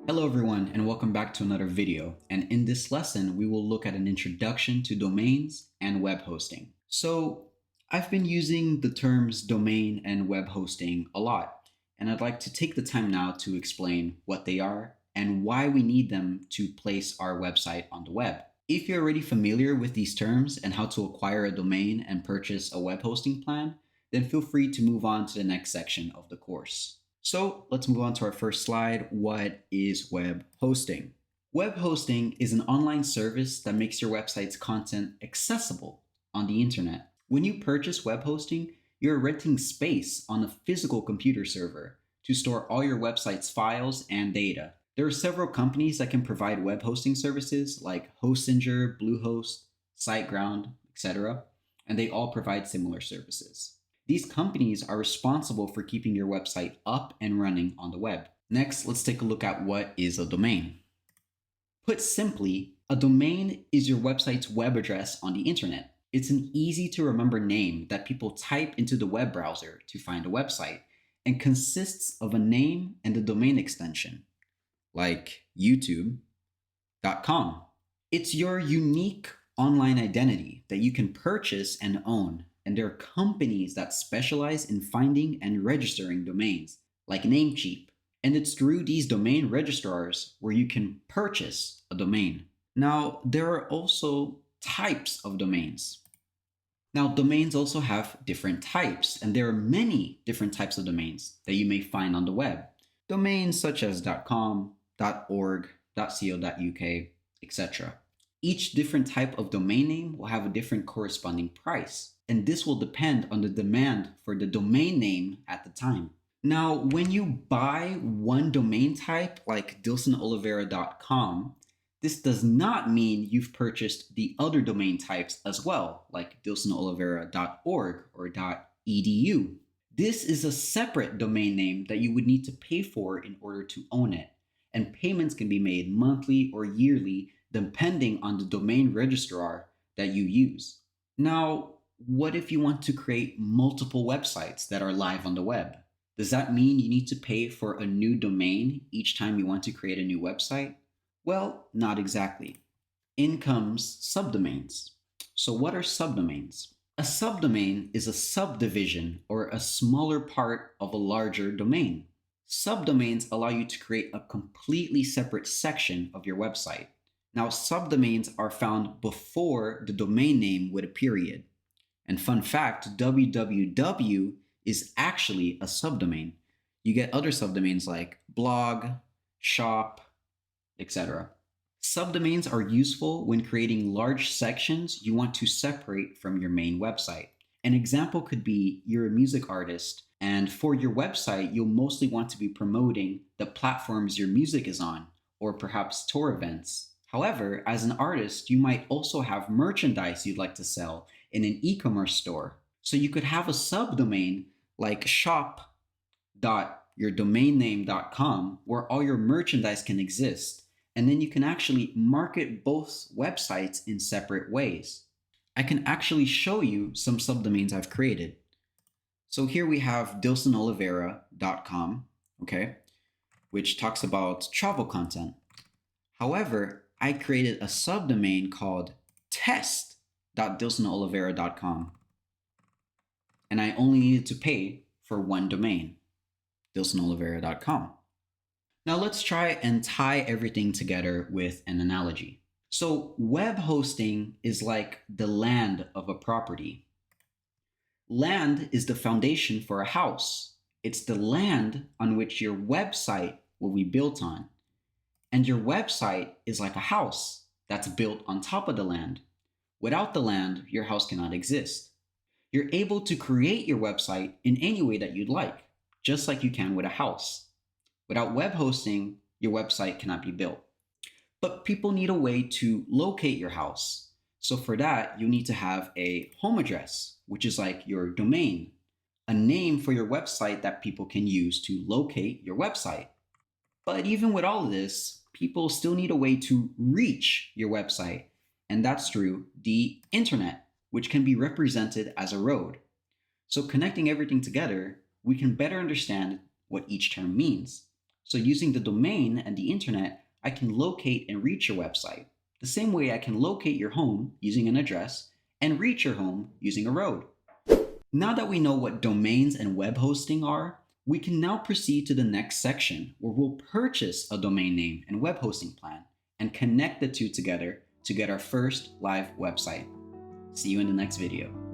Hello everyone and welcome back to another video, and in this lesson we will look at an introduction to domains and web hosting. So I've been using the terms domain and web hosting a lot, and I'd like to take the time now to explain what they are and why we need them to place our website on the web. If you're already familiar with these terms and how to acquire a domain and purchase a web hosting plan, then feel free to move on to the next section of the course. So let's move on to our first slide. What is web hosting? Web hosting is an online service that makes your website's content accessible on the internet. When you purchase web hosting, you're renting space on a physical computer server to store all your website's files and data. There are several companies that can provide web hosting services like Hostinger, Bluehost, SiteGround, etc., and they all provide similar services. These companies are responsible for keeping your website up and running on the web. Next, let's take a look at what is a domain. Put simply, a domain is your website's web address on the internet. It's an easy to remember name that people type into the web browser to find a website and consists of a name and a domain extension, like youtube.com. It's your unique online identity that you can purchase and own. And there are companies that specialize in finding and registering domains, like Namecheap. And it's through these domain registrars where you can purchase a domain. Now, there are also types of domains. Now, domains also have different types, and there are many different types of domains that you may find on the web. Domains such as .com, .org, .co.uk, etc. Each different type of domain name will have a different corresponding price, and this will depend on the demand for the domain name at the time. Now, when you buy one domain type like dilsonolivera.com, this does not mean you've purchased the other domain types as well, like dilsonolivera.org or .edu. This is a separate domain name that you would need to pay for in order to own it, and payments can be made monthly or yearly depending on the domain registrar that you use. Now, what if you want to create multiple websites that are live on the web? Does that mean you need to pay for a new domain each time you want to create a new website? Well, not exactly. In comes subdomains. So what are subdomains? A subdomain is a subdivision or a smaller part of a larger domain. Subdomains allow you to create a completely separate section of your website. Now, subdomains are found before the domain name with a period. And fun fact, www is actually a subdomain. You get other subdomains like blog, shop, etc. Subdomains are useful when creating large sections you want to separate from your main website. An example could be you're a music artist, and for your website, you'll mostly want to be promoting the platforms your music is on, or perhaps tour events. However, as an artist, you might also have merchandise you'd like to sell in an e-commerce store. So you could have a subdomain like shop.yourdomainname.com where all your merchandise can exist. And then you can actually market both websites in separate ways. I can actually show you some subdomains I've created. So here we have dilsonolivera.com, okay, which talks about travel content. However, I created a subdomain called test.dilsonolivera.com, and I only needed to pay for one domain, dilsonolivera.com. Now let's try and tie everything together with an analogy. So web hosting is like the land of a property. Land is the foundation for a house. It's the land on which your website will be built on. And your website is like a house that's built on top of the land. Without the land, your house cannot exist. You're able to create your website in any way that you'd like, just like you can with a house. Without web hosting, your website cannot be built. But people need a way to locate your house. So for that, you need to have a home address, which is like your domain, a name for your website that people can use to locate your website. But even with all of this, people still need a way to reach your website, and that's through the internet, which can be represented as a road. So connecting everything together, we can better understand what each term means. So using the domain and the internet, I can locate and reach your website, the same way I can locate your home using an address and reach your home using a road. Now that we know what domains and web hosting are, we can now proceed to the next section where we'll purchase a domain name and web hosting plan and connect the two together to get our first live website. See you in the next video.